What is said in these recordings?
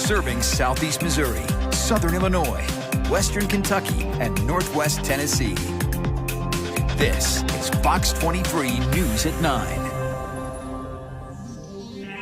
serving Southeast Missouri, Southern Illinois, Western Kentucky, and Northwest Tennessee. This is Fox 23 News at 9.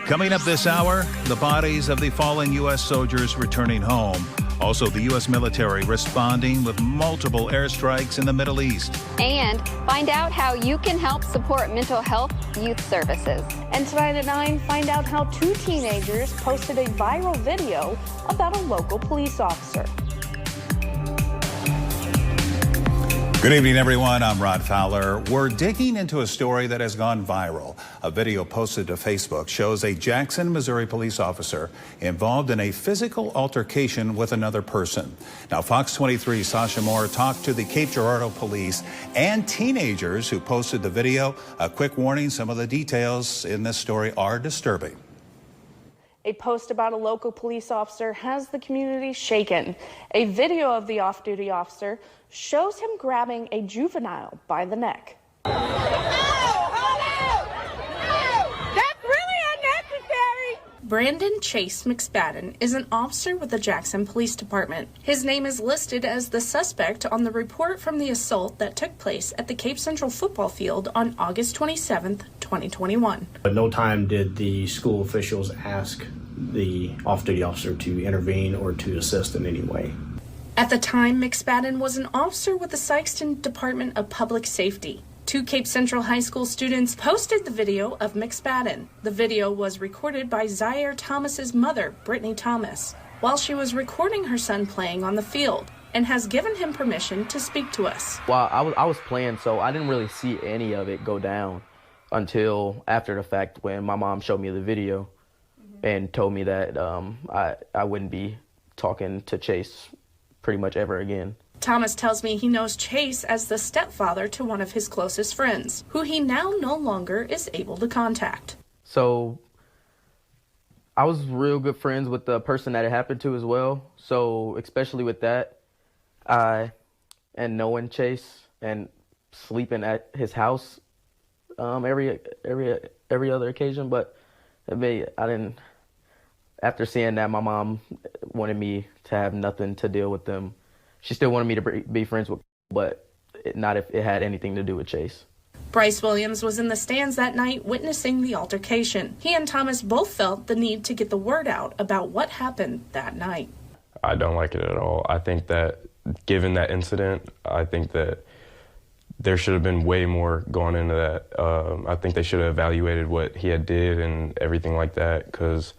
Coming up this hour, the bodies of the fallen U.S. soldiers returning home. Also, the U.S. military responding with multiple airstrikes in the Middle East. And find out how you can help support mental health youth services. And tonight at 9, find out how 2 teenagers posted a viral video about a local police officer. Good evening, everyone. I'm Rod Fowler. We're digging into a story that has gone viral. A video posted to Facebook shows a Jackson, Missouri police officer involved in a physical altercation with another person. Now, Fox 23 Sasha Moore talked to the Cape Girardeau police and teenagers who posted the video. A quick warning, some of the details in this story are disturbing. A post about a local police officer has the community shaken. A video of the off-duty officer shows him grabbing a juvenile by the neck. That's really unnecessary. Brandon Chase McSpadden is an officer with the Jackson Police Department. His name is listed as the suspect on the report from the assault that took place at the Cape Central football field on August 27th, 2021. At no time did the school officials ask the off-duty officer to intervene or to assist in any way. At the time, McSpadden was an officer with the Sikeston Department of Public Safety. 2 Cape Central High School students posted the video of McSpadden. The video was recorded by Zaire Thomas's mother, Brittany Thomas, while she was recording her son playing on the field, and has given him permission to speak to us. Well, I was playing, so I didn't really see any of it go down until after the fact when my mom showed me the video and told me that I wouldn't be talking to Chase pretty much ever again. Thomas tells me he knows Chase as the stepfather to one of his closest friends, who he now no longer is able to contact. So I was real good friends with the person that it happened to as well. So especially with that, and knowing Chase and sleeping at his house every other occasion, but I didn't. After seeing that, my mom wanted me to have nothing to deal with them. She still wanted me to be friends with, but not if it had anything to do with Chase. Bryce Williams was in the stands that night witnessing the altercation. He and Thomas both felt the need to get the word out about what happened that night. I don't like it at all. I think that given that incident, I think that there should have been way more going into that. I think they should have evaluated what he had did and everything like that, because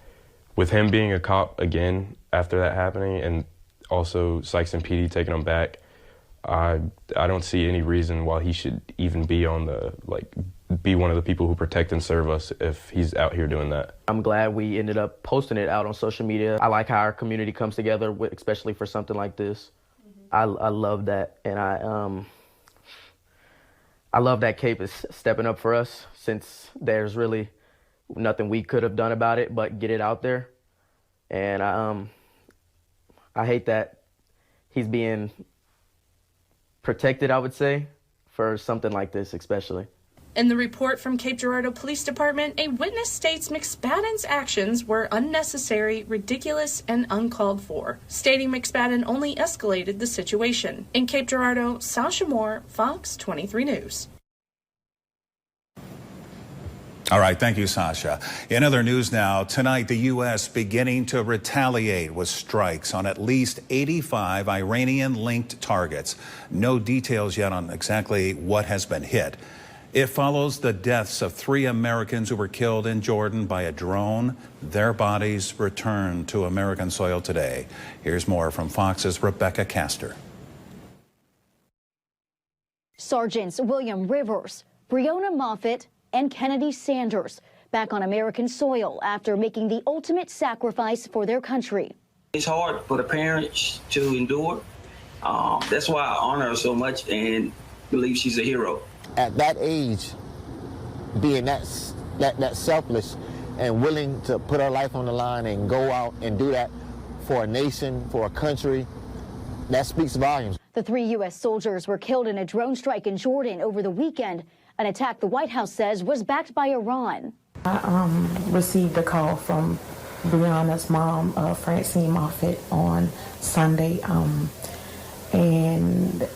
with him being a cop again after that happening and also Sikeston PD taking him back, I don't see any reason why he should even be on be one of the people who protect and serve us if he's out here doing that. I'm glad we ended up posting it out on social media. I like how our community comes together, especially for something like this. I love that, and I love that Cape is stepping up for us, since there's really nothing we could have done about it but get it out there. And I hate that he's being protected, I would say, for something like this especially. In the report from Cape Girardeau Police Department, a witness states McSpadden's actions were unnecessary, ridiculous, and uncalled for, stating McSpadden only escalated the situation. In Cape Girardeau, Sasha Moore, Fox 23 News. All right, thank you, Sasha. In other news now, tonight the U.S. beginning to retaliate with strikes on at least 85 Iranian-linked targets. No details yet on exactly what has been hit. It follows the deaths of 3 Americans who were killed in Jordan by a drone. Their bodies returned to American soil today. Here's more from Fox's Rebecca Castor. Sergeants William Rivers, Breonna Moffett, and Kennedy Sanders back on American soil after making the ultimate sacrifice for their country. It's hard for the parents to endure. That's why I honor her so much and believe she's a hero. At that age, being that selfless and willing to put her life on the line and go out and do that for a nation, for a country, that speaks volumes. The 3 U.S. soldiers were killed in a drone strike in Jordan over the weekend, an attack the White House says was backed by Iran. I received a call from Brianna's mom, Francine Moffitt, on Sunday, and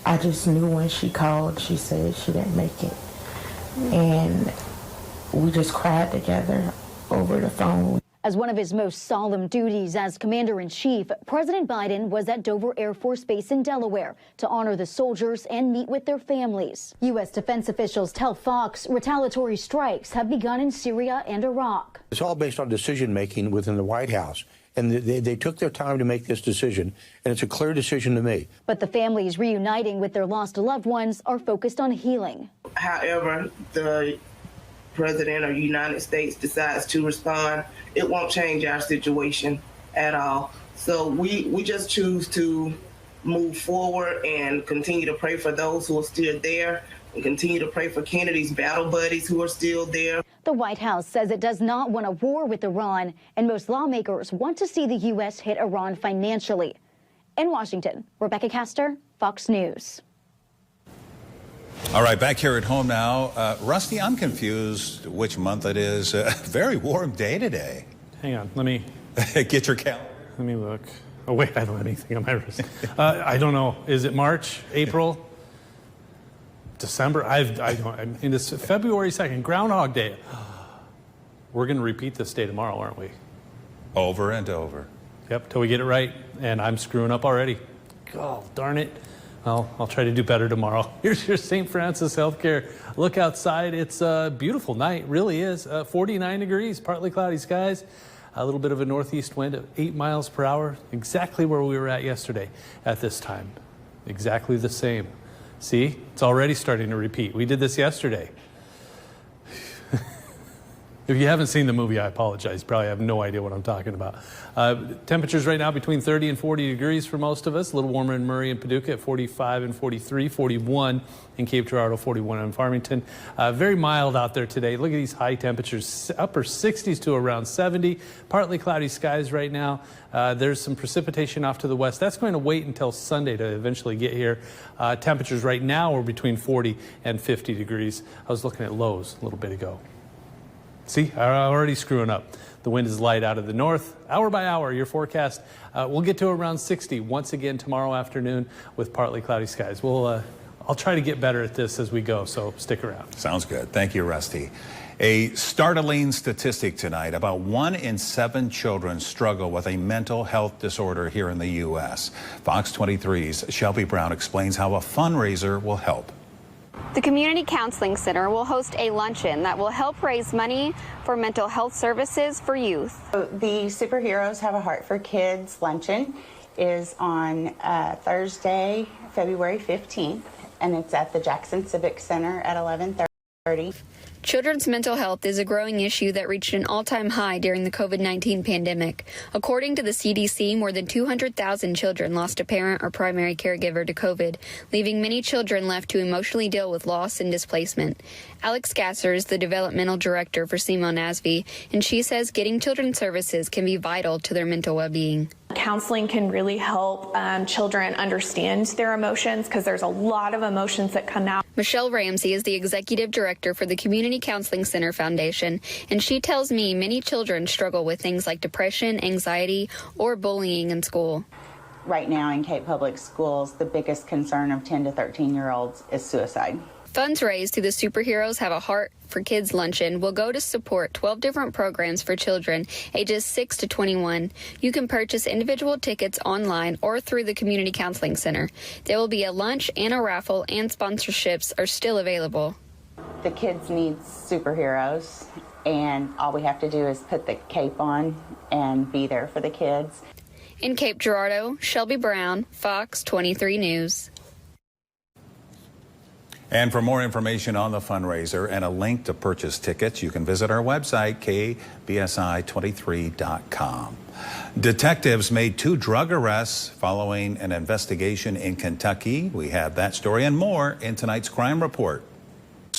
I just knew when she called, she said she didn't make it, and we just cried together over the phone. As one of his most solemn duties as Commander-in-Chief, President Biden was at Dover Air Force Base in Delaware to honor the soldiers and meet with their families. U.S. defense officials tell Fox retaliatory strikes have begun in Syria and Iraq. It's all based on decision-making within the White House. And they took their time to make this decision, and it's a clear decision to me. But the families reuniting with their lost loved ones are focused on healing. However, the President of the United States decides to respond, it won't change our situation at all. So we just choose to move forward and continue to pray for those who are still there and continue to pray for Kennedy's battle buddies who are still there. The White House says it does not want a war with Iran, and most lawmakers want to see the U.S. hit Iran financially. In Washington, Rebecca Castor, Fox News. All right, back here at home now. Rusty, I'm confused which month it is. Very warm day today. Hang on, let me... Get your calendar. Let me look. Oh, wait, I don't have anything on my wrist. I don't know. Is it March, April, December? I don't... It's February 2nd, Groundhog Day. We're going to repeat this day tomorrow, aren't we? Over and over. Yep, till we get it right. And I'm screwing up already. Oh, darn it. Well, I'll try to do better tomorrow. Here's your St. Francis Healthcare. Look outside. It's a beautiful night. Really is. 49 degrees, partly cloudy skies. A little bit of a northeast wind of 8 miles per hour. Exactly where we were at yesterday at this time. Exactly the same. See, it's already starting to repeat. We did this yesterday. If you haven't seen the movie, I apologize. You probably have no idea what I'm talking about. Temperatures right now between 30 and 40 degrees for most of us. A little warmer in Murray and Paducah at 45 and 43, 41 in Cape Girardeau, 41 in Farmington. Very mild out there today. Look at these high temperatures, upper 60s to around 70. Partly cloudy skies right now. There's some precipitation off to the west. That's going to wait until Sunday to eventually get here. Temperatures right now are between 40 and 50 degrees. I was looking at lows a little bit ago. See, I'm already screwing up. The wind is light out of the north. Hour by hour, your forecast. We'll get to around 60 once again tomorrow afternoon with partly cloudy skies. I'll try to get better at this as we go, so stick around. Sounds good. Thank you, Rusty. A startling statistic tonight. About 1 in 7 children struggle with a mental health disorder here in the U.S. Fox 23's Shelby Brown explains how a fundraiser will help. The Community Counseling Center will host a luncheon that will help raise money for mental health services for youth. The Superheroes Have a Heart for Kids luncheon is on Thursday, February 15th, and it's at the Jackson Civic Center at 11:30. Children's mental health is a growing issue that reached an all-time high during the COVID-19 pandemic. According to the CDC, more than 200,000 children lost a parent or primary caregiver to COVID, leaving many children left to emotionally deal with loss and displacement. Alex Gasser is the developmental director for CMO NASV, and she says getting children services can be vital to their mental well-being. Counseling can really help children understand their emotions because there's a lot of emotions that come out. Michelle Ramsey is the executive director for the Community Counseling Center Foundation, and she tells me many children struggle with things like depression, anxiety, or bullying in school. Right now in Cape Public Schools, the biggest concern of 10 to 13-year-olds is suicide. Funds raised through the Superheroes Have a Heart for Kids luncheon will go to support 12 different programs for children ages 6 to 21. You can purchase individual tickets online or through the Community Counseling Center. There will be a lunch and a raffle, and sponsorships are still available. The kids need superheroes, and all we have to do is put the cape on and be there for the kids. In Cape Girardeau, Shelby Brown, Fox 23 News. And for more information on the fundraiser and a link to purchase tickets, you can visit our website, KBSI23.com. Detectives made 2 drug arrests following an investigation in Kentucky. We have that story and more in tonight's crime report.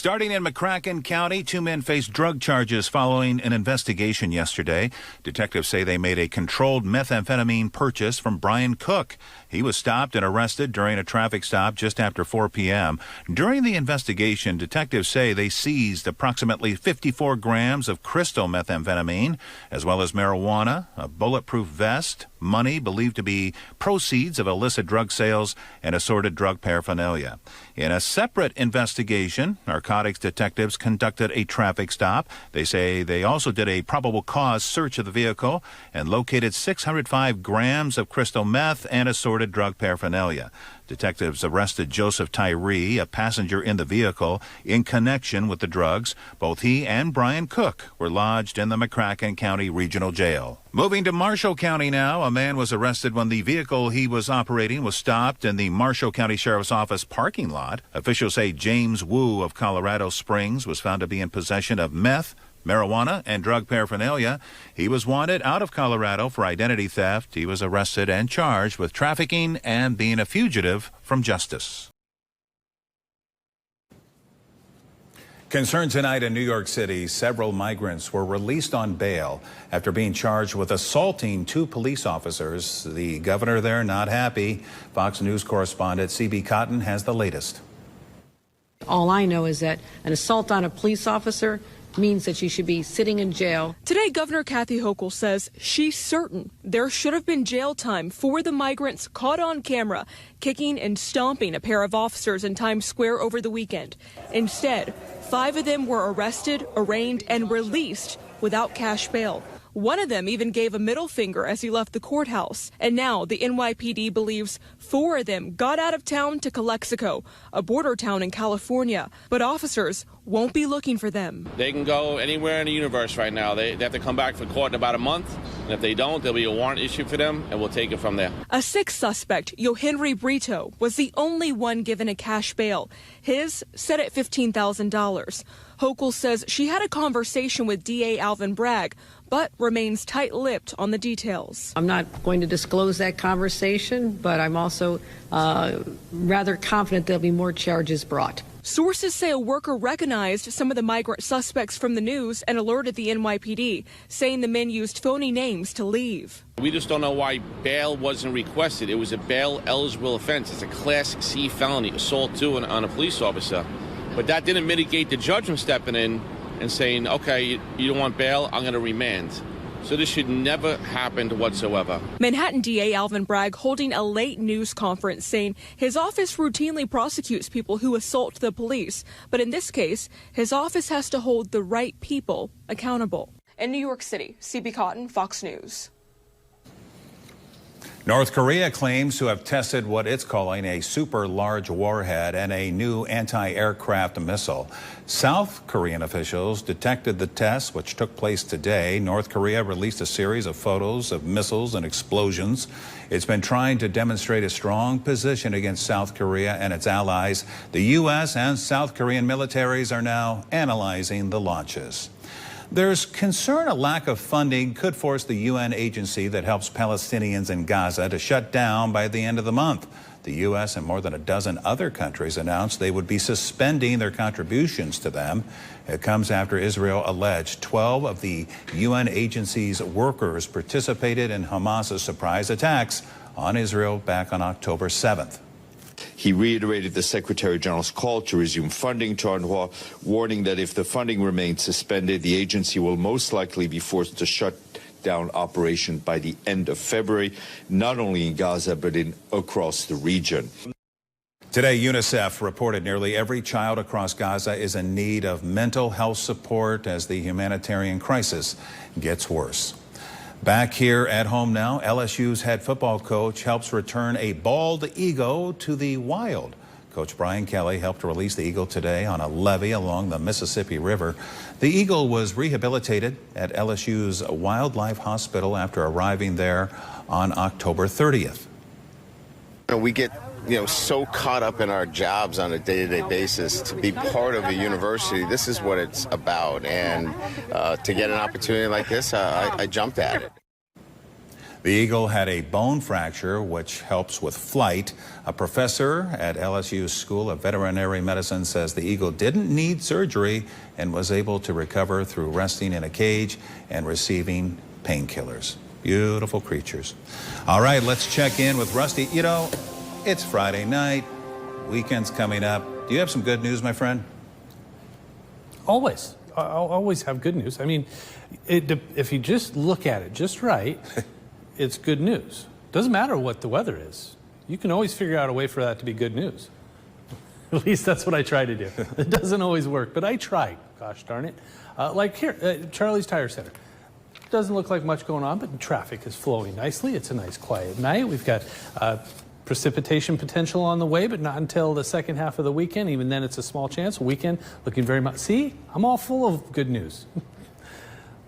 Starting in McCracken County, 2 men faced drug charges following an investigation yesterday. Detectives say they made a controlled methamphetamine purchase from Brian Cook. He was stopped and arrested during a traffic stop just after 4 p.m. During the investigation, detectives say they seized approximately 54 grams of crystal methamphetamine, as well as marijuana, a bulletproof vest, money believed to be proceeds of illicit drug sales, and assorted drug paraphernalia. In a separate investigation, narcotics detectives conducted a traffic stop. They say they also did a probable cause search of the vehicle and located 605 grams of crystal meth and assorted drug paraphernalia. Detectives arrested Joseph Tyree, a passenger in the vehicle, in connection with the drugs. Both he and Brian Cook were lodged in the McCracken County Regional Jail. Moving to Marshall County now, a man was arrested when the vehicle he was operating was stopped in the Marshall County Sheriff's Office parking lot. Officials say James Wu of Colorado Springs was found to be in possession of meth, marijuana, and drug paraphernalia. He was wanted out of Colorado for identity theft. He was arrested and charged with trafficking and being a fugitive from justice. Concern tonight in New York City. Several migrants were released on bail after being charged with assaulting 2 police officers. The governor there not happy. Fox News correspondent C.B. Cotton has the latest. All I know is that an assault on a police officer means that she should be sitting in jail. Today, Governor Kathy Hochul says she's certain there should have been jail time for the migrants caught on camera kicking and stomping a pair of officers in Times Square over the weekend. Instead, 5 of them were arrested, arraigned, and released without cash bail. One of them even gave a middle finger as he left the courthouse. And now the NYPD believes 4 of them got out of town to Calexico, a border town in California. But officers won't be looking for them. They can go anywhere in the universe right now. They have to come back for court in about a month. And if they don't, there'll be a warrant issued for them, and we'll take it from there. A 6th suspect, Yohenry Brito, was the only one given a cash bail. His set at $15,000. Hochul says she had a conversation with DA Alvin Bragg, but remains tight-lipped on the details. I'm not going to disclose that conversation, but I'm also rather confident there'll be more charges brought. Sources say a worker recognized some of the migrant suspects from the news and alerted the NYPD, saying the men used phony names to leave. We just don't know why bail wasn't requested. It was a bail-eligible offense. It's a Class C felony, assault 2 on a police officer. But that didn't mitigate the judge from stepping in and saying, okay, you don't want bail, I'm going to remand. So this should never happen whatsoever. Manhattan DA Alvin Bragg holding a late news conference saying his office routinely prosecutes people who assault the police. But in this case, his office has to hold the right people accountable. In New York City, C.B. Cotton, Fox News. North Korea claims to have tested what it's calling a super large warhead and a new anti-aircraft missile. South Korean officials detected the test, which took place today. North Korea released a series of photos of missiles and explosions. It's been trying to demonstrate a strong position against South Korea and its allies. The U.S. and South Korean militaries are now analyzing the launches. There's concern a lack of funding could force the UN agency that helps Palestinians in Gaza to shut down by the end of the month. The U.S. and more than a dozen other countries announced they would be suspending their contributions to them. It comes after Israel alleged 12 of the UN agency's workers participated in Hamas's surprise attacks on Israel back on October 7th. He reiterated the Secretary General's call to resume funding to UNRWA, warning that if the funding remains suspended, the agency will most likely be forced to shut down operation by the end of February, not only in Gaza, but across the region. Today, UNICEF reported nearly every child across Gaza is in need of mental health support as the humanitarian crisis gets worse. Back here at home now, LSU's head football coach helps return a bald eagle to the wild. Coach Brian Kelly helped release the eagle today on a levee along the Mississippi River. The eagle was rehabilitated at LSU's Wildlife Hospital after arriving there on October 30th. We get so caught up in our jobs on a day-to-day basis. To be part of a university, this is what it's about. And to get an opportunity like this, I jumped at it. The eagle had a bone fracture, which helps with flight. A professor at LSU's School of Veterinary Medicine says the eagle didn't need surgery and was able to recover through resting in a cage and receiving painkillers. Beautiful creatures. All right, let's check in with Rusty. You know, it's Friday night. Weekend's coming up. Do you have some good news, my friend? Always. I'll always have good news. I mean, if you just look at it just right, it's good news. Doesn't matter what the weather is. You can always figure out a way for that to be good news. At least that's what I try to do. It doesn't always work, but I try. Gosh darn it. Like here, Charlie's Tire Center. Doesn't look like much going on, but traffic is flowing nicely. It's a nice quiet night. We've got precipitation potential on the way, but not until the second half of the weekend. Even then, it's a small chance. Weekend looking very much. See, I'm all full of good news.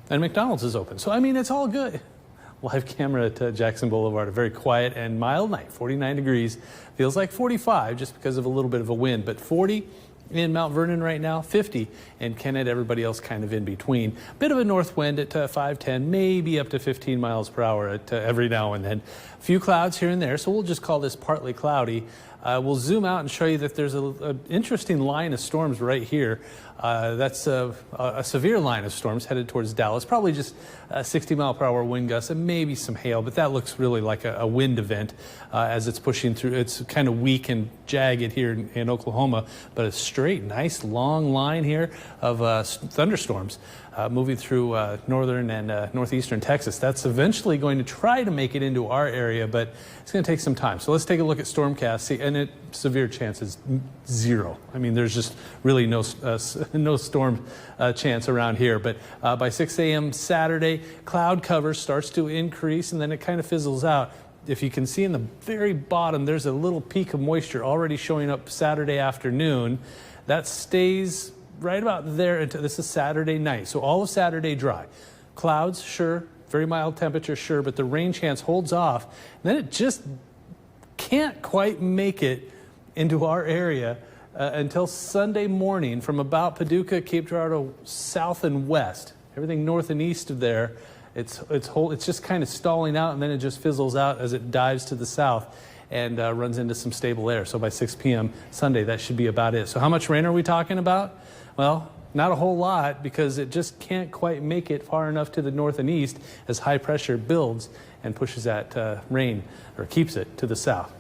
And McDonald's is open. So, I mean, it's all good. Live camera at Jackson Boulevard. A very quiet and mild night. 49 degrees. Feels like 45 just because of a little bit of a wind, but 40 in Mount Vernon right now, 50 in Kennett, everybody else kind of in between. Bit of a north wind at 5-10, maybe up to 15 miles per hour at every now and then. A few clouds here and there, so we'll just call this partly cloudy. We'll zoom out and show you that there's an interesting line of storms right here. That's a severe line of storms headed towards Dallas. Probably just 60-mile-per-hour wind gusts and maybe some hail, but that looks really like a wind event as it's pushing through. It's kind of weak and jagged here in Oklahoma, but a straight, nice, long line here of thunderstorms moving through northern and northeastern Texas. That's eventually going to try to make it into our area, but it's going to take some time. So let's take a look at Stormcast. See, and severe chance is 0. I mean, there's just really no storm chance around here. But by 6 a.m. Saturday, cloud cover starts to increase, and then it kind of fizzles out. If you can see in the very bottom, there's a little peak of moisture already showing up Saturday afternoon. That stays right about there until this is Saturday night. So all of Saturday dry. Clouds, sure. Very mild temperature, sure. But the rain chance holds off. And then it just can't quite make it into our area until Sunday morning from about Paducah, Cape Girardeau, south and west. Everything north and east of there, it's just kind of stalling out, and then it just fizzles out as it dives to the south and runs into some stable air. So by 6 p.m. Sunday, that should be about it. So how much rain are we talking about? Well, not a whole lot, because it just can't quite make it far enough to the north and east as high pressure builds and pushes that rain, or keeps it, to the south.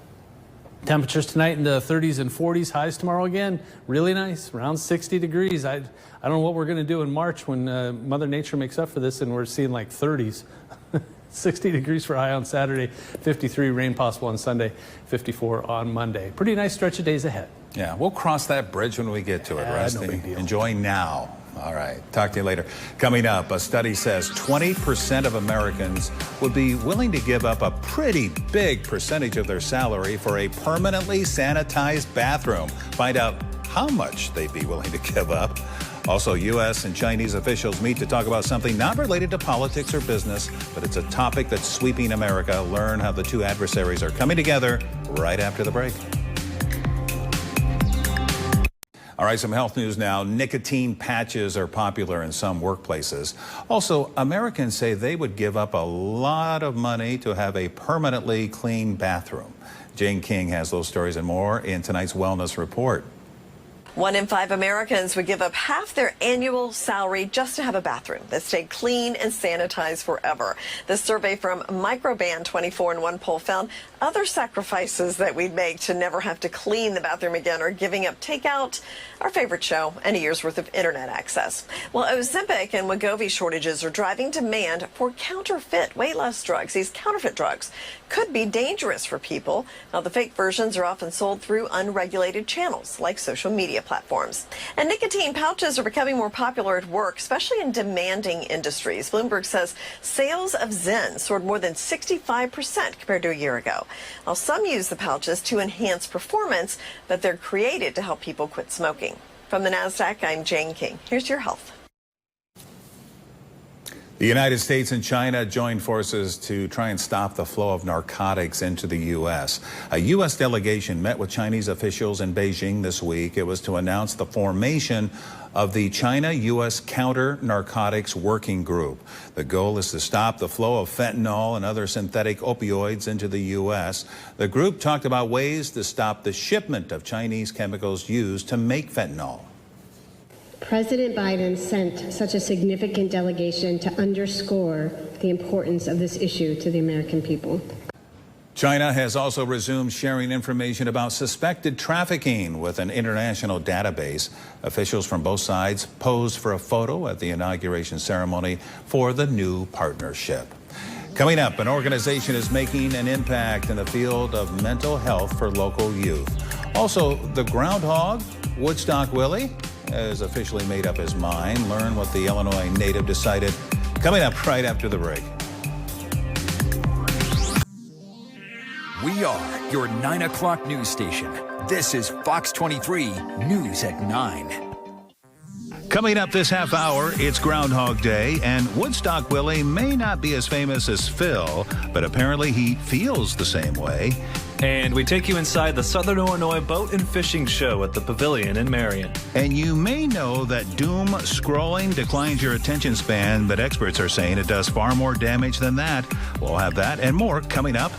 Temperatures tonight in the 30s and 40s. Highs tomorrow again, really nice, around 60 degrees. I don't know what we're going to do in March when Mother Nature makes up for this and we're seeing like 30s. 60 degrees for high on Saturday, 53 rain possible on Sunday, 54 on Monday. Pretty nice stretch of days ahead. Yeah, we'll cross that bridge when we get to it, Rusty. No big deal. Enjoy now. All right, talk to you later. Coming up, a study says 20% of Americans would be willing to give up a pretty big percentage of their salary for a permanently sanitized bathroom. Find out how much they'd be willing to give up. Also, U.S. and Chinese officials meet to talk about something not related to politics or business, but it's a topic that's sweeping America. Learn how the two adversaries are coming together right after the break. All right, some health news now. Nicotine patches are popular in some workplaces. Also, Americans say they would give up a lot of money to have a permanently clean bathroom. Jane King has those stories and more in tonight's Wellness Report. 1 in 5 Americans would give up half their annual salary just to have a bathroom that stayed clean and sanitized forever. This survey from Microban 24 in one poll found other sacrifices that we'd make to never have to clean the bathroom again are giving up takeout, our favorite show, and a year's worth of internet access. Well, Ozempic and Wegovy shortages are driving demand for counterfeit weight loss drugs. These counterfeit drugs could be dangerous for people. Now, the fake versions are often sold through unregulated channels like social media platforms. And nicotine pouches are becoming more popular at work, especially in demanding industries. Bloomberg says sales of Zen soared more than 65% compared to a year ago. Now, some use the pouches to enhance performance, but they're created to help people quit smoking. From the NASDAQ, I'm Jane King. Here's your health. The United States and China joined forces to try and stop the flow of narcotics into the U.S. A U.S. delegation met with Chinese officials in Beijing this week. It was to announce the formation of the China-U.S. Counter-Narcotics Working Group. The goal is to stop the flow of fentanyl and other synthetic opioids into the U.S. The group talked about ways to stop the shipment of Chinese chemicals used to make fentanyl. President Biden sent such a significant delegation to underscore the importance of this issue to the American people. China has also resumed sharing information about suspected trafficking with an international database. Officials from both sides posed for a photo at the inauguration ceremony for the new partnership. Coming up, an organization is making an impact in the field of mental health for local youth. Also, the Groundhog, Woodstock Willie, has officially made up his mind. Learn what the Illinois native decided. Coming up right after the break. We are your 9 o'clock news station. This is Fox 23 News at 9. Coming up this half hour, it's Groundhog Day, and Woodstock Willie may not be as famous as Phil, but apparently he feels the same way. And we take you inside the Southern Illinois Boat and Fishing Show at the Pavilion in Marion. And you may know that doom scrolling declines your attention span, but experts are saying it does far more damage than that. We'll have that and more coming up.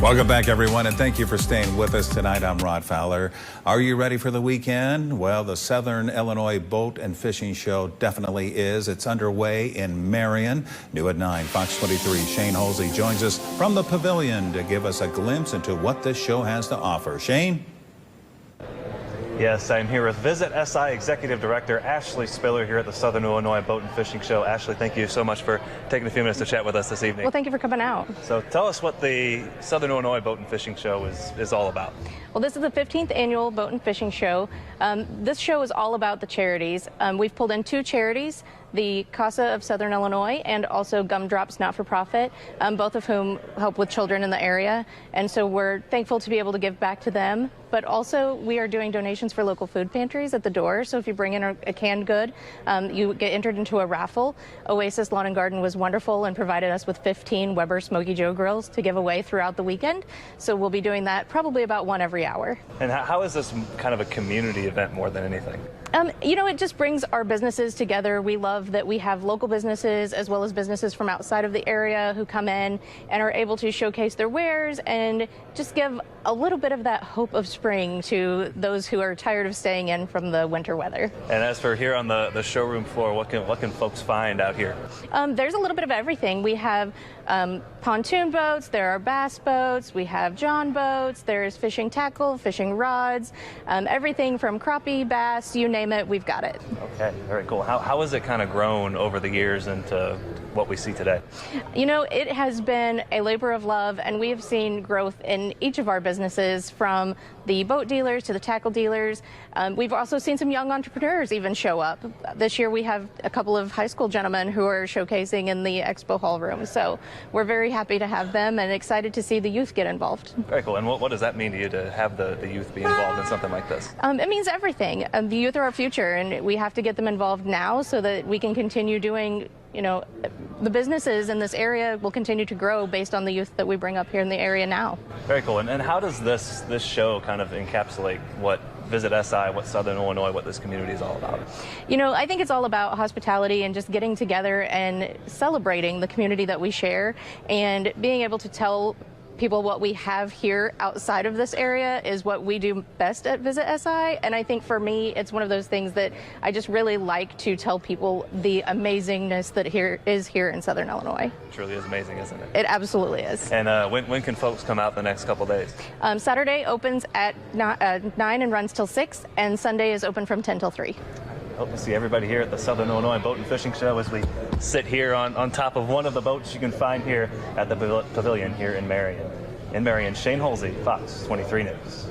Welcome back, everyone, and thank you for staying with us tonight. I'm Rod Fowler. Are you ready for the weekend? Well, the Southern Illinois Boat and Fishing Show definitely is. It's underway in Marion. New at 9, Fox 23. Shane Halsey joins us from the Pavilion to give us a glimpse into what this show has to offer. Shane? Yes, I'm here with Visit SI Executive Director Ashley Spiller here at the Southern Illinois Boat and Fishing Show. Ashley, thank you so much for taking a few minutes to chat with us this evening. Well, thank you for coming out. So tell us what the Southern Illinois Boat and Fishing Show is all about. Well, this is the 15th annual Boat and Fishing Show. This show is all about the charities. We've pulled in 2 charities, the CASA of Southern Illinois and also Gumdrops Not-for-Profit, both of whom help with children in the area. And so we're thankful to be able to give back to them. But also we are doing donations for local food pantries at the door. So if you bring in a canned good, you get entered into a raffle. Oasis Lawn and Garden was wonderful and provided us with 15 Weber Smoky Joe grills to give away throughout the weekend. So we'll be doing that probably about 1 every hour. And how is this kind of a community event more than anything? You know, it just brings our businesses together. We love that we have local businesses as well as businesses from outside of the area who come in and are able to showcase their wares and just give a little bit of that hope of spring to those who are tired of staying in from the winter weather. And as for here on the showroom floor, what can folks find out here? There's a little bit of everything. We have pontoon boats, there are bass boats, we have john boats, there's fishing tackle, fishing rods, everything from crappie, bass, you name it, we've got it. Okay, very cool. How has it kind of grown over the years into what we see today? You know, it has been a labor of love, and we have seen growth in each of our businesses, from the boat dealers to the tackle dealers. We've also seen some young entrepreneurs even show up. This year we have a couple of high school gentlemen who are showcasing in the expo hall room. So we're very happy to have them and excited to see the youth get involved. Very cool. And what does that mean to you to have the youth be involved in something like this? It means everything. The youth are our future, and we have to get them involved now so that we can continue doing, you know, the businesses in this area will continue to grow based on the youth that we bring up here in the area now. Very cool. And how does this show kind of encapsulate what Visit SI, what Southern Illinois, what this community is all about? You know, I think it's all about hospitality and just getting together and celebrating the community that we share, and being able to tell people what we have here outside of this area is what we do best at Visit SI. And I think for me, it's one of those things that I just really like to tell people the amazingness that is here in Southern Illinois. It truly is amazing, isn't it? It absolutely is. And when can folks come out the next couple days? Saturday opens at 9 and runs till 6, and Sunday is open from 10 till 3. Hope to see everybody here at the Southern Illinois Boat and Fishing Show as we sit here on top of one of the boats you can find here at the Pavilion here in Marion. In Marion, Shane Halsey, Fox 23 News.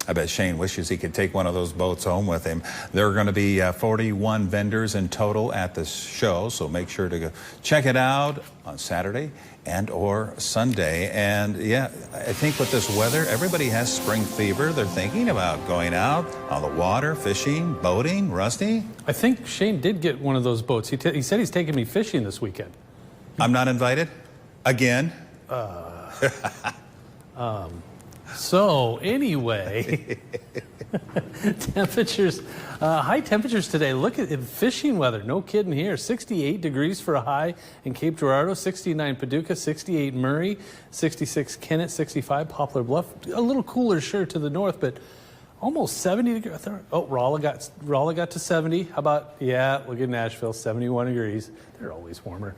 I bet Shane wishes he could take one of those boats home with him. There are going to be 41 vendors in total at the show, so make sure to go check it out on Saturday and or Sunday. And yeah, I think with this weather, everybody has spring fever. They're thinking about going out on the water, fishing, boating. Rusty? I think Shane did get one of those boats. He said he's taking me fishing this weekend. I'm not invited? Again? So anyway, temperatures, high temperatures today. Look at fishing weather. No kidding here. 68 degrees for a high in Cape Girardeau, 69 Paducah, 68 Murray, 66 Kennett, 65 Poplar Bluff. A little cooler, sure, to the north, but almost 70 degrees. Oh, Rolla got to 70. How about, yeah, look at Nashville, 71 degrees. They're always warmer.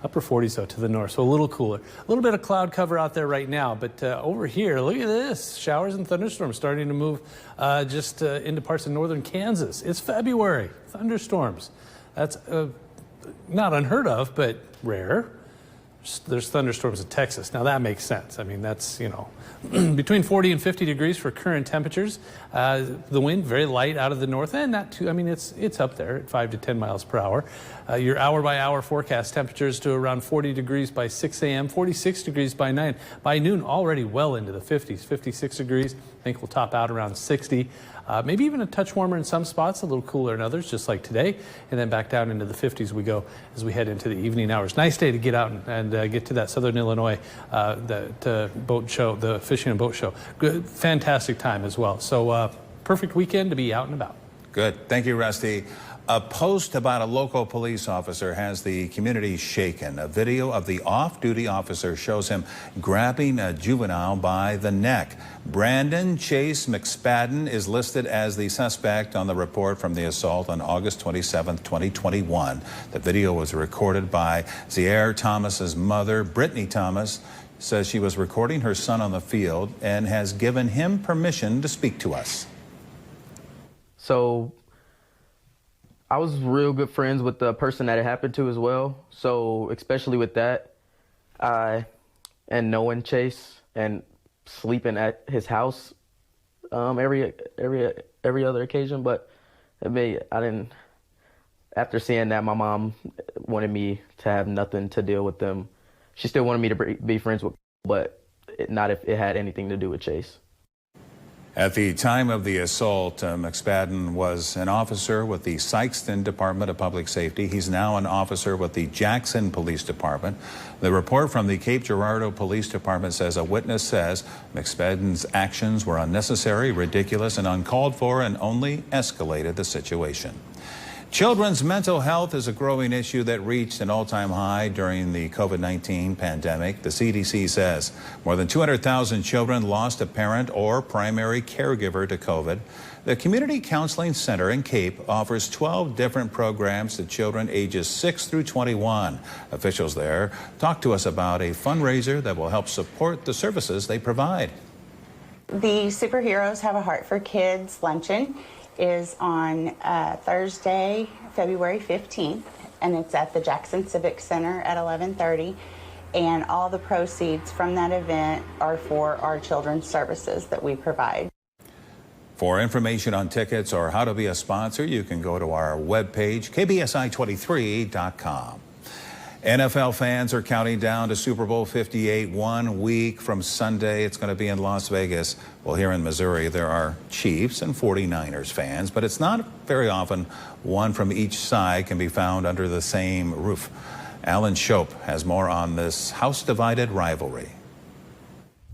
Upper 40s, though, to the north, so a little cooler. A little bit of cloud cover out there right now, but over here, look at this. Showers and thunderstorms starting to move just into parts of northern Kansas. It's February. Thunderstorms. That's not unheard of, but rare. There's thunderstorms in Texas. Now, that makes sense. I mean, that's, you know, between 40 and 50 degrees for current temperatures. The wind very light out of the north, and not too, I mean, it's up there at 5 to 10 miles per hour. Your hour-by-hour forecast temperatures to around 40 degrees by 6 a.m., 46 degrees by 9. By noon, already well into the 50s, 56 degrees. I think we'll top out around 60. Maybe even a touch warmer in some spots, a little cooler in others, just like today. And then back down into the 50s we go as we head into the evening hours. Nice day to get out and get to that Southern Illinois the boat show, the fishing and boat show. Good, fantastic time as well. So perfect weekend to be out and about. Good. Thank you, Rusty. A post about a local police officer has the community shaken. A video of the off-duty officer shows him grabbing a juvenile by the neck. Brandon Chase McSpadden is listed as the suspect on the report from the assault on August 27, 2021. The video was recorded by Zaire Thomas's mother, Brittany Thomas, says she was recording her son on the field and has given him permission to speak to us. So I was real good friends with the person that it happened to as well. So especially with that, and knowing Chase and sleeping at his house every other occasion. But I didn't. After seeing that, my mom wanted me to have nothing to deal with them. She still wanted me to be friends with, but not if it had anything to do with Chase. At the time of the assault, McSpadden was an officer with the Sykeston Department of Public Safety. He's now an officer with the Jackson Police Department. The report from the Cape Girardeau Police Department says a witness says McSpadden's actions were unnecessary, ridiculous, and uncalled for, and only escalated the situation. Children's mental health is a growing issue that reached an all-time high during the COVID-19 pandemic. The CDC says more than 200,000 children lost a parent or primary caregiver to COVID. The Community Counseling Center in Cape offers 12 different programs to children ages 6 through 21. Officials there talk to us about a fundraiser that will help support the services they provide. The Superheroes Have a Heart for Kids luncheon is on Thursday, February 15th, and it's at the Jackson Civic Center at 11:30. And all the proceeds from that event are for our children's services that we provide. For information on tickets or how to be a sponsor, you can go to our webpage, KBSI23.com. NFL fans are counting down to Super Bowl 58 1 week from Sunday. It's going to be in Las Vegas. Well, here in Missouri, there are Chiefs and 49ers fans, but it's not very often one from each side can be found under the same roof. Alan Shope has more on this house-divided rivalry.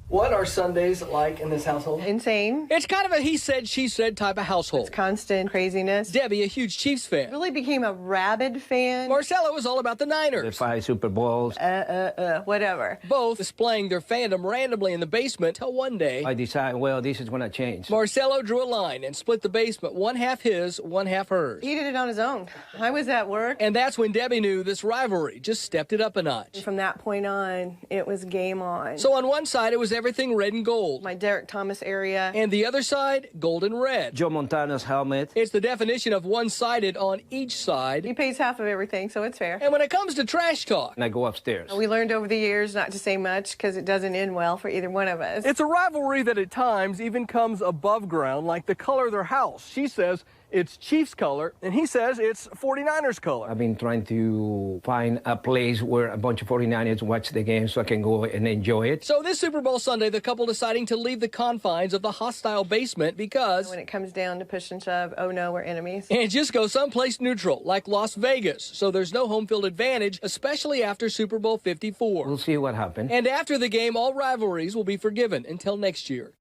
What are Sundays like in this household? Insane. It's kind of a he said, she said type of household. It's constant craziness. Debbie, a huge Chiefs fan. Really became a rabid fan. Marcelo was all about the Niners. The 5 Super Bowls. Whatever. Both displaying their fandom randomly in the basement till one day I decided, well, this is going to change. Marcelo drew a line and split the basement, one half his, one half hers. He did it on his own. I was at work. And that's when Debbie knew this rivalry just stepped it up a notch. From that point on, it was game on. So on one side, it was everything red and gold. My Derek Thomas area. And the other side, gold and red. Joe Montana's helmet. It's the definition of one-sided on each side. He pays half of everything, so it's fair. And when it comes to trash talk, And I go upstairs. We learned over the years not to say much because it doesn't end well for either one of us. it's a rivalry that at times even comes above ground, like the color of their house. She says it's Chiefs color, and he says it's 49ers color. I've been trying to find a place where a bunch of 49ers watch the game so I can go and enjoy it. So this Super Bowl Sunday, the couple deciding to leave the confines of the hostile basement because When it comes down to push and shove, oh no, we're enemies. and just go someplace neutral, like Las Vegas. So there's no home field advantage, especially after Super Bowl 54. We'll see what happens. And after the game, all rivalries will be forgiven until next year.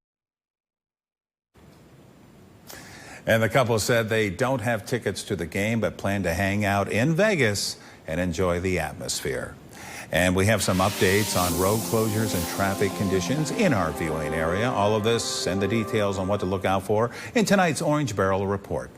And the couple said they don't have tickets to the game, but plan to hang out in Vegas and enjoy the atmosphere. And we have some updates on road closures and traffic conditions in our viewing area. All of this and the details on what to look out for in tonight's Orange Barrel Report.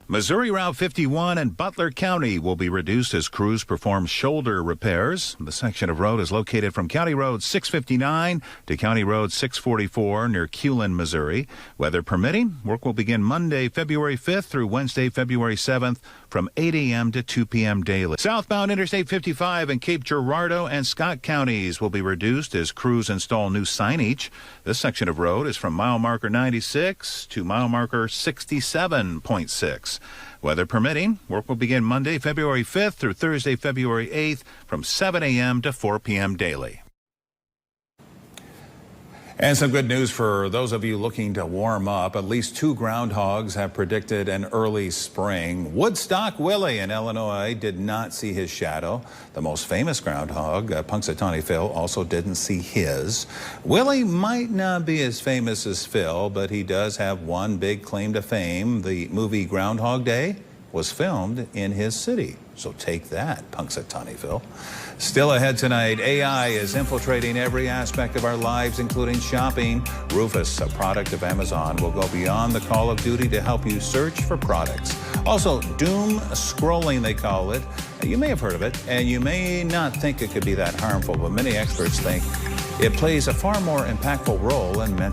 Missouri Route 51 in Butler County will be reduced as crews perform shoulder repairs. The section of road is located from County Road 659 to County Road 644 near Culin, Missouri. Weather permitting, work will begin Monday, February 5th through Wednesday, February 7th from 8 a.m. to 2 p.m. daily. Southbound Interstate 55 in Cape Girardeau and Scott counties will be reduced as crews install new signage. This section of road is from mile marker 96 to mile marker 67.6. Weather permitting, work will begin Monday, February 5th through Thursday, February 8th from 7 a.m. to 4 p.m. daily. And some good news for those of you looking to warm up. At least 2 groundhogs have predicted an early spring. Woodstock Willie in Illinois did not see his shadow. The most famous groundhog, Punxsutawney Phil, also didn't see his. Willie might not be as famous as Phil, but he does have one big claim to fame. The movie Groundhog Day was filmed in his city. So take that, Punxsutawney Phil. Still ahead tonight, AI is infiltrating every aspect of our lives, including shopping. Rufus, a product of Amazon, will go beyond the call of duty to help you search for products. Also, doom scrolling, they call it. You may have heard of it, and you may not think it could be that harmful, but many experts think it plays a far more impactful role in mental.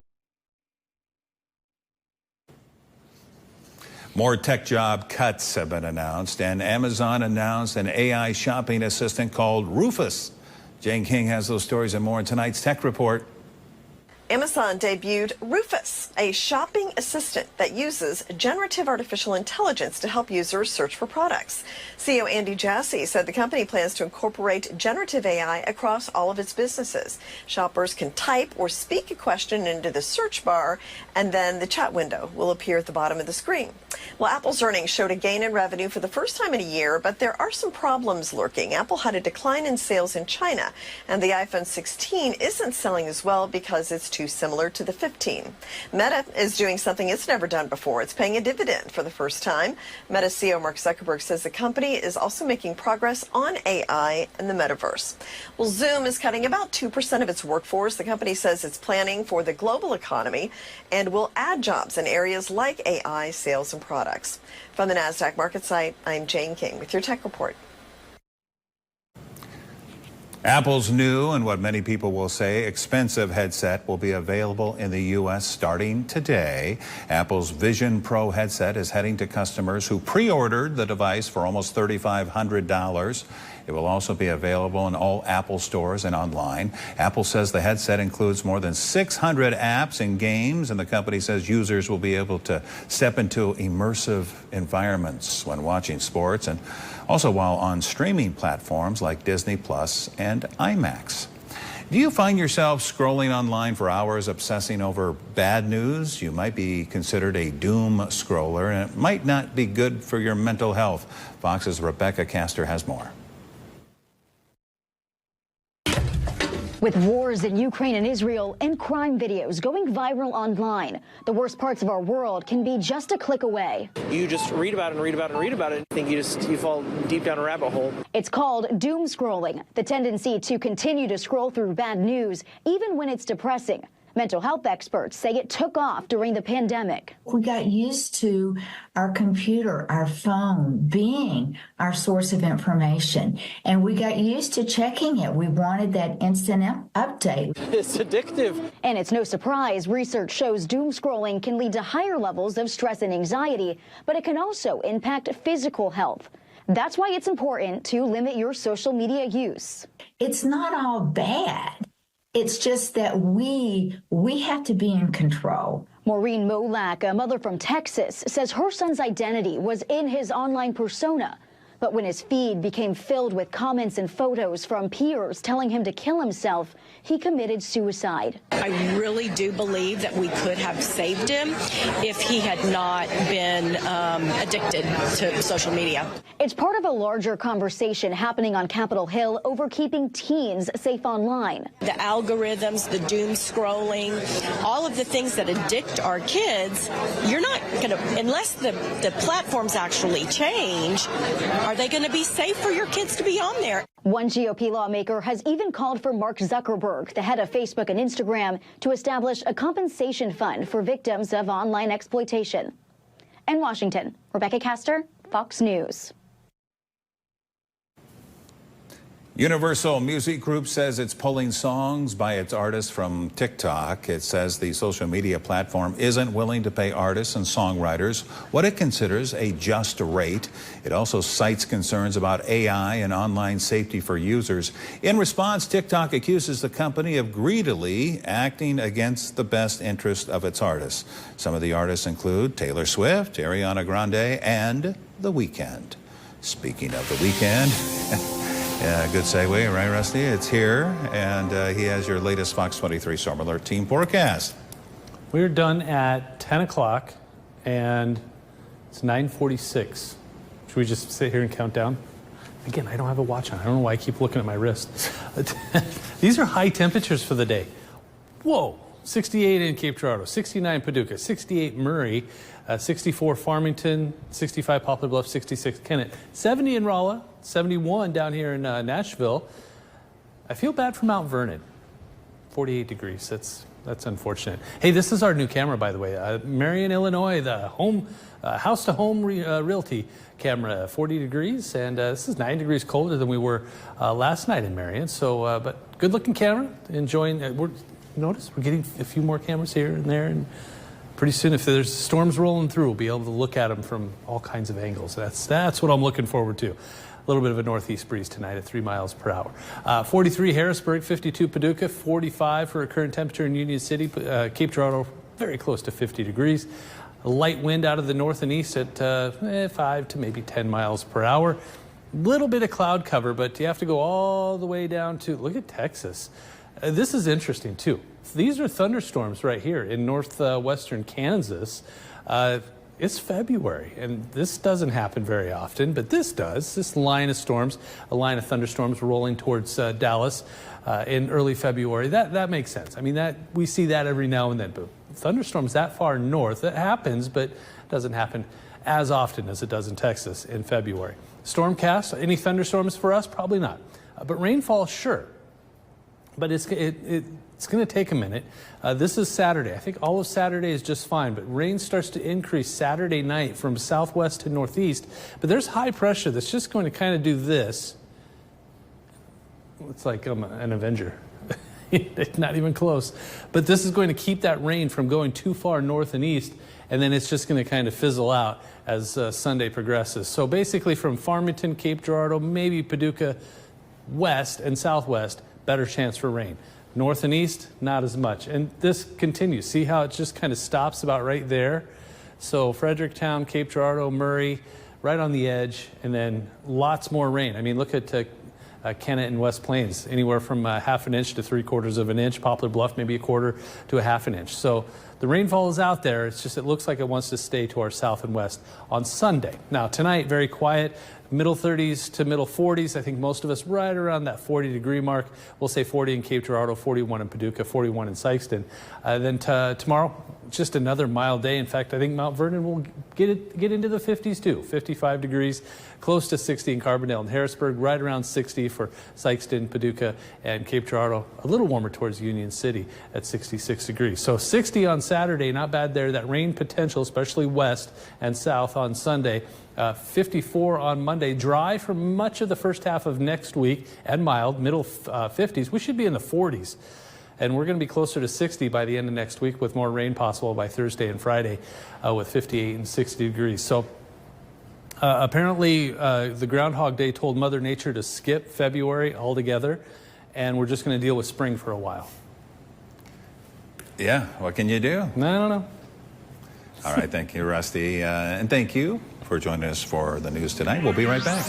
More tech job cuts have been announced, and Amazon announced an AI shopping assistant called Rufus. Jane King has those stories and more in tonight's Tech Report. Amazon debuted Rufus, a shopping assistant that uses generative artificial intelligence to help users search for products. CEO Andy Jassy said the company plans to incorporate generative AI across all of its businesses. Shoppers can type or speak a question into the search bar, and then the chat window will appear at the bottom of the screen. Well, Apple's earnings showed a gain in revenue for the first time in a year, but there are some problems lurking. Apple had a decline in sales in China, and the iPhone 16 isn't selling as well because it's too similar to the 15. Meta is doing something it's never done before. It's paying a dividend for the first time. Meta CEO Mark Zuckerberg says the company is also making progress on AI and the metaverse. Well, Zoom is cutting about 2% of its workforce. The company says it's planning for the global economy and will add jobs in areas like AI, sales, and products. From the NASDAQ market site, I'm Jane King with your Tech Report. Apple's new and what many people will say expensive headset will be available in the U.S. starting today. Apple's Vision Pro headset is heading to customers who pre-ordered the device for almost $3,500. It will also be available in all Apple stores and online. Apple says the headset includes more than 600 apps and games, and the company says users will be able to step into immersive environments when watching sports and also while on streaming platforms like Disney Plus and IMAX. Do you find yourself scrolling online for hours obsessing over bad news? You might be considered a doom scroller, and it might not be good for your mental health. Fox's Rebecca Castor has more. With wars in Ukraine and Israel and crime videos going viral online, the worst parts of our world can be just a click away. You just read about it and read about it and read about it. I think you fall deep down a rabbit hole. It's called doom scrolling, the tendency to continue to scroll through bad news, even when it's depressing. Mental health experts say it took off during the pandemic. We got used to our computer, our phone being our source of information. And we got used to checking it. We wanted that instant update. It's addictive. And it's no surprise, research shows doom scrolling can lead to higher levels of stress and anxiety, but it can also impact physical health. That's why it's important to limit your social media use. It's not all bad. It's just that we have to be in control. Maureen Molak, a mother from Texas, says her son's identity was in his online persona. But when his feed became filled with comments and photos from peers telling him to kill himself, he committed suicide. I really do believe that we could have saved him if he had not been addicted to social media. It's part of a larger conversation happening on Capitol Hill over keeping teens safe online. The algorithms, the doom scrolling, all of the things that addict our kids, you're not going to, unless the platforms actually change, are they going to be safe for your kids to be on there? One GOP lawmaker has even called for Mark Zuckerberg, the head of Facebook and Instagram, to establish a compensation fund for victims of online exploitation. In Washington, Rebecca Castor, Fox News. Universal Music Group says it's pulling songs by its artists from TikTok. It says the social media platform isn't willing to pay artists and songwriters what it considers a just rate. It also cites concerns about AI and online safety for users. In response, TikTok accuses the company of greedily acting against the best interest of its artists. Some of the artists include Taylor Swift, Ariana Grande, and The Weeknd. Speaking of The Weeknd, yeah, good segue, right, Rusty? It's here, and he has your latest Fox 23 Storm Alert team forecast. We're done at 10 o'clock, and it's 9:46. Should we just sit here and count down? Again, I don't have a watch on. I don't know why I keep looking at my wrist. These are high temperatures for the day. Whoa, 68 in Cape Girardeau, 69 Paducah, 68 Murray, 64 Farmington, 65 Poplar Bluff, 66 Kennett, 70 in Rolla, 71 down here in Nashville. I feel bad for Mount Vernon, 48 degrees. That's unfortunate. Hey, this is our new camera, by the way. Marion, Illinois, the home house-to-home realty camera, 40 degrees, and this is 9 degrees colder than we were last night in Marion. So, but good-looking camera. Enjoying. Notice we're getting a few more cameras here and there, and pretty soon, if there's storms rolling through, we'll be able to look at them from all kinds of angles. That's what I'm looking forward to. A little bit of a northeast breeze tonight at 3 miles per hour. 43 Harrisburg, 52 Paducah, 45 for a current temperature in Union City. Cape Girardeau, very close to 50 degrees. A light wind out of the north and east at 5 to maybe 10 miles per hour. Little bit of cloud cover, but you have to go all the way down to, look at Texas. This is interesting, too. These are thunderstorms right here in northwestern Kansas. It's February, and this doesn't happen very often, but this does. This line of storms, a line of thunderstorms rolling towards Dallas in early February. That makes sense. I mean, we see that every now and then, but thunderstorms that far north, that happens, but doesn't happen as often as it does in Texas in February. Stormcast, any thunderstorms for us? Probably not. But rainfall, sure. But it's going to take a minute. This is Saturday. I think all of Saturday is just fine, but rain starts to increase Saturday night from southwest to northeast. But there's high pressure that's just going to kind of do this. It's like I'm an Avenger. It's not even close. But this is going to keep that rain from going too far north and east, and then it's just going to kind of fizzle out as Sunday progresses. So basically from Farmington, Cape Girardeau, maybe Paducah, west and southwest, better chance for rain. North and east, not as much. And this continues. See how it just kind of stops about right there? So Fredericktown, Cape Girardeau, Murray, right on the edge, and then lots more rain. I mean, look at Kennett and West Plains, anywhere from half an inch to 3/4 of an inch. Poplar Bluff, maybe 1/4 to a half an inch. So the rainfall is out there. It's just, it looks like it wants to stay to our south and west on Sunday. Now, tonight, very quiet. Middle 30s to middle 40s. I think most of us right around that 40-degree mark. We'll say 40 in Cape Girardeau, 41 in Paducah, 41 in Sykeston. Then tomorrow, just another mild day. In fact, I think Mount Vernon will get into the 50s too. 55 degrees, close to 60 in Carbondale and Harrisburg, right around 60 for Sykeston, Paducah, and Cape Girardeau. A little warmer towards Union City at 66 degrees. So 60 on Saturday. Saturday, not bad there. That rain potential, especially west and south on Sunday. 54 on Monday. Dry for much of the first half of next week and mild, middle 50s. We should be in the 40s. And we're going to be closer to 60 by the end of next week with more rain possible by Thursday and Friday with 58 and 60 degrees. So apparently the Groundhog Day told Mother Nature to skip February altogether, and we're just going to deal with spring for a while. Yeah, what can you do? I don't know. All right, thank you, Rusty. And thank you for joining us for the news tonight. We'll be right back.